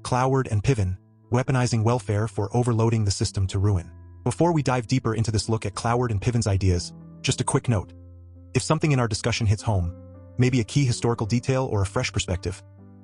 Cloward and Piven, Weaponizing Welfare for Overloading the System to Ruin. Before we dive deeper into this look at Cloward and Piven's ideas, just a quick note. If something in our discussion hits home, maybe a key historical detail or a fresh perspective,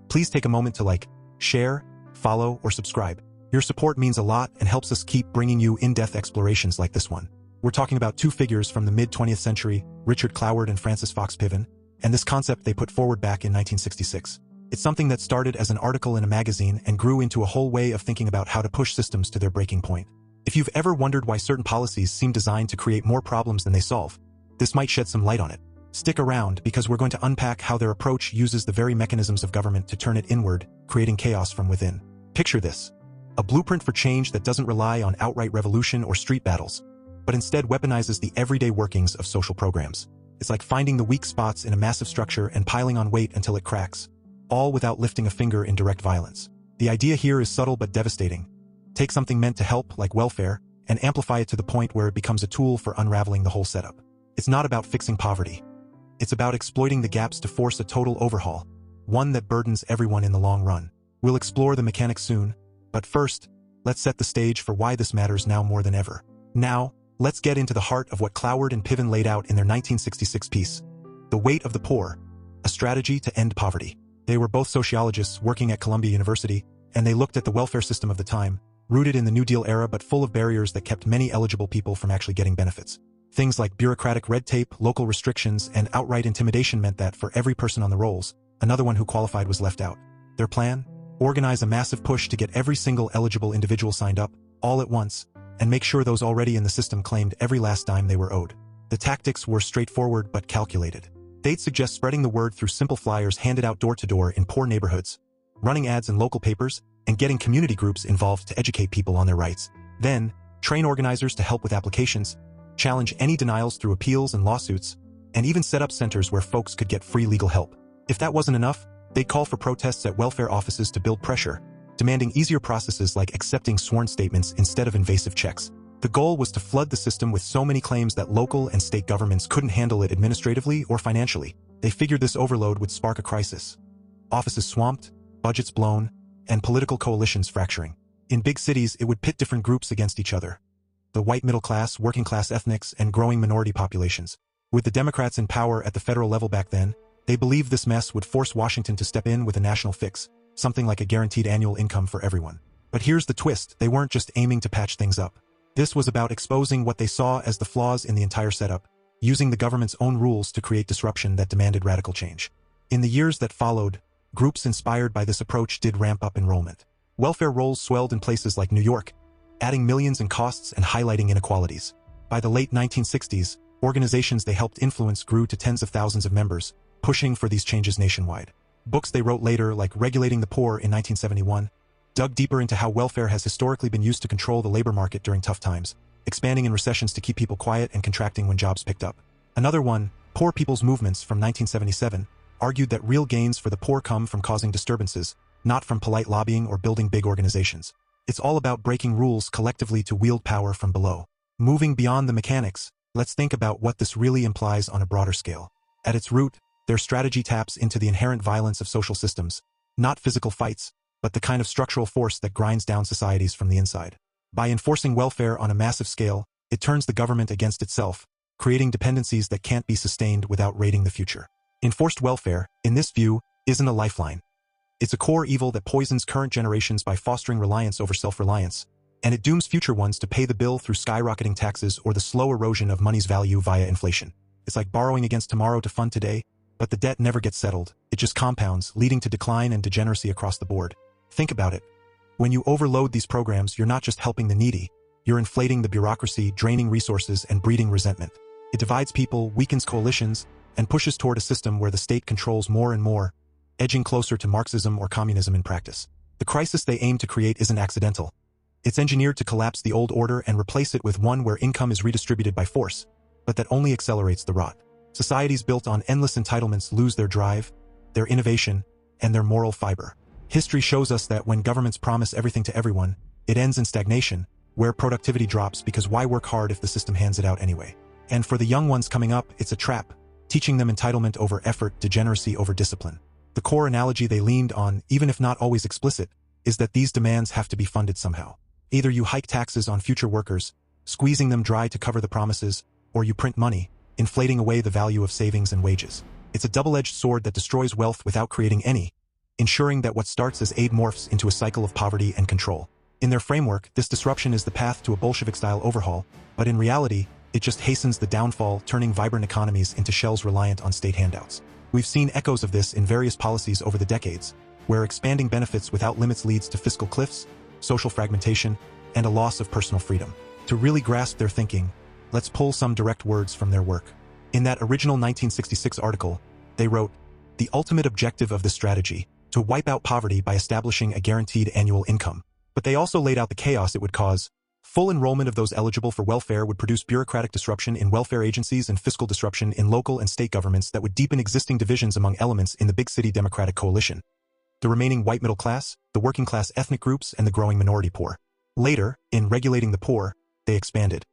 please take a moment to share, follow, or subscribe. Your support means a lot and helps us keep bringing you in-depth explorations like this one. We're talking about two figures from the mid-20th century, Richard Cloward and Francis Fox Piven, and this concept they put forward back in 1966. It's something that started as an article in a magazine and grew into a whole way of thinking about how to push systems to their breaking point. If you've ever wondered why certain policies seem designed to create more problems than they solve, this might shed some light on it. Stick around because we're going to unpack how their approach uses the very mechanisms of government to turn it inward, creating chaos from within. Picture this: a blueprint for change that doesn't rely on outright revolution or street battles, but instead weaponizes the everyday workings of social programs. It's like finding the weak spots in a massive structure and piling on weight until it cracks, all without lifting a finger in direct violence. The idea here is subtle but devastating. Take something meant to help, like welfare, and amplify it to the point where it becomes a tool for unraveling the whole setup. It's not about fixing poverty. It's about exploiting the gaps to force a total overhaul, one that burdens everyone in the long run. We'll explore the mechanics soon, but first, let's set the stage for why this matters now more than ever. Now, let's get into the heart of what Cloward and Piven laid out in their 1966 piece, The Weight of the Poor, a strategy to end poverty. They were both sociologists working at Columbia University, and they looked at the welfare system of the time, rooted in the New Deal era but full of barriers that kept many eligible people from actually getting benefits. Things like bureaucratic red tape, local restrictions, and outright intimidation meant that for every person on the rolls, another one who qualified was left out. Their plan? Organize a massive push to get every single eligible individual signed up, all at once, and make sure those already in the system claimed every last dime they were owed. The tactics were straightforward but calculated. They'd suggest spreading the word through simple flyers handed out door to door in poor neighborhoods, running ads in local papers, and getting community groups involved to educate people on their rights. Then, train organizers to help with applications, challenge any denials through appeals and lawsuits, and even set up centers where folks could get free legal help. If that wasn't enough, they'd call for protests at welfare offices to build pressure, demanding easier processes like accepting sworn statements instead of invasive checks. The goal was to flood the system with so many claims that local and state governments couldn't handle it administratively or financially. They figured this overload would spark a crisis. Offices swamped, budgets blown, and political coalitions fracturing. In big cities, it would pit different groups against each other: the white middle class, working class ethnics, and growing minority populations. With the Democrats in power at the federal level back then, they believed this mess would force Washington to step in with a national fix, something like a guaranteed annual income for everyone. But here's the twist: they weren't just aiming to patch things up. This was about exposing what they saw as the flaws in the entire setup, using the government's own rules to create disruption that demanded radical change. In the years that followed, groups inspired by this approach did ramp up enrollment. Welfare rolls swelled in places like New York, adding millions in costs and highlighting inequalities. By the late 1960s, organizations they helped influence grew to tens of thousands of members, pushing for these changes nationwide. Books they wrote later, like Regulating the Poor in 1971, dug deeper into how welfare has historically been used to control the labor market during tough times, expanding in recessions to keep people quiet and contracting when jobs picked up. Another one, Poor People's Movements from 1977, argued that real gains for the poor come from causing disturbances, not from polite lobbying or building big organizations. It's all about breaking rules collectively to wield power from below. Moving beyond the mechanics, let's think about what this really implies on a broader scale. At its root, their strategy taps into the inherent violence of social systems, not physical fights, but the kind of structural force that grinds down societies from the inside. By enforcing welfare on a massive scale, it turns the government against itself, creating dependencies that can't be sustained without raiding the future. Enforced welfare, in this view, isn't a lifeline. It's a core evil that poisons current generations by fostering reliance over self-reliance, and it dooms future ones to pay the bill through skyrocketing taxes or the slow erosion of money's value via inflation. It's like borrowing against tomorrow to fund today, but the debt never gets settled. It just compounds, leading to decline and degeneracy across the board. Think about it. When you overload these programs, you're not just helping the needy, you're inflating the bureaucracy, draining resources, and breeding resentment. It divides people, weakens coalitions, and pushes toward a system where the state controls more and more, edging closer to Marxism or communism in practice. The crisis they aim to create isn't accidental. It's engineered to collapse the old order and replace it with one where income is redistributed by force, but that only accelerates the rot. Societies built on endless entitlements lose their drive, their innovation, and their moral fiber. History shows us that when governments promise everything to everyone, it ends in stagnation, where productivity drops because why work hard if the system hands it out anyway? And for the young ones coming up, it's a trap, teaching them entitlement over effort, degeneracy over discipline. The core analogy they leaned on, even if not always explicit, is that these demands have to be funded somehow. Either you hike taxes on future workers, squeezing them dry to cover the promises, or you print money, inflating away the value of savings and wages. It's a double-edged sword that destroys wealth without creating any, ensuring that what starts as aid morphs into a cycle of poverty and control. In their framework, this disruption is the path to a Bolshevik-style overhaul, but in reality, it just hastens the downfall, turning vibrant economies into shells reliant on state handouts. We've seen echoes of this in various policies over the decades, where expanding benefits without limits leads to fiscal cliffs, social fragmentation, and a loss of personal freedom. To really grasp their thinking, let's pull some direct words from their work. In that original 1966 article, they wrote, "The ultimate objective of this strategy, to wipe out poverty by establishing a guaranteed annual income." But they also laid out the chaos it would cause. Full enrollment of those eligible for welfare would produce bureaucratic disruption in welfare agencies and fiscal disruption in local and state governments that would deepen existing divisions among elements in the big city Democratic coalition: the remaining white middle class, the working class ethnic groups, and the growing minority poor. Later, in regulating the poor, they expanded.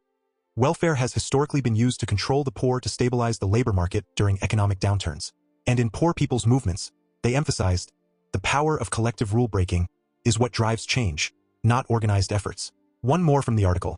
Welfare has historically been used to control the poor to stabilize the labor market during economic downturns. And in poor people's movements, they emphasized, the power of collective rule-breaking is what drives change, not organized efforts. One more from the article.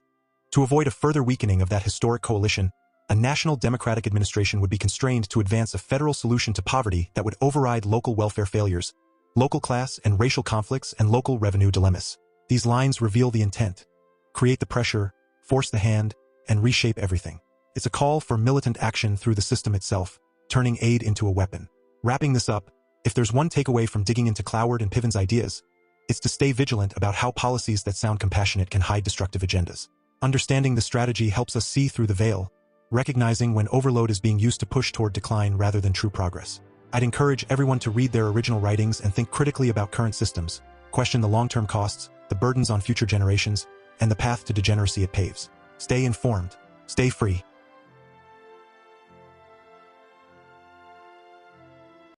To avoid a further weakening of that historic coalition, a national democratic administration would be constrained to advance a federal solution to poverty that would override local welfare failures, local class and racial conflicts, and local revenue dilemmas. These lines reveal the intent: create the pressure, force the hand, and reshape everything. It's a call for militant action through the system itself, turning aid into a weapon. Wrapping this up, if there's one takeaway from digging into Cloward and Piven's ideas, it's to stay vigilant about how policies that sound compassionate can hide destructive agendas. Understanding the strategy helps us see through the veil, recognizing when overload is being used to push toward decline rather than true progress. I'd encourage everyone to read their original writings and think critically about current systems, question the long-term costs, the burdens on future generations, and the path to degeneracy it paves. Stay informed, stay free,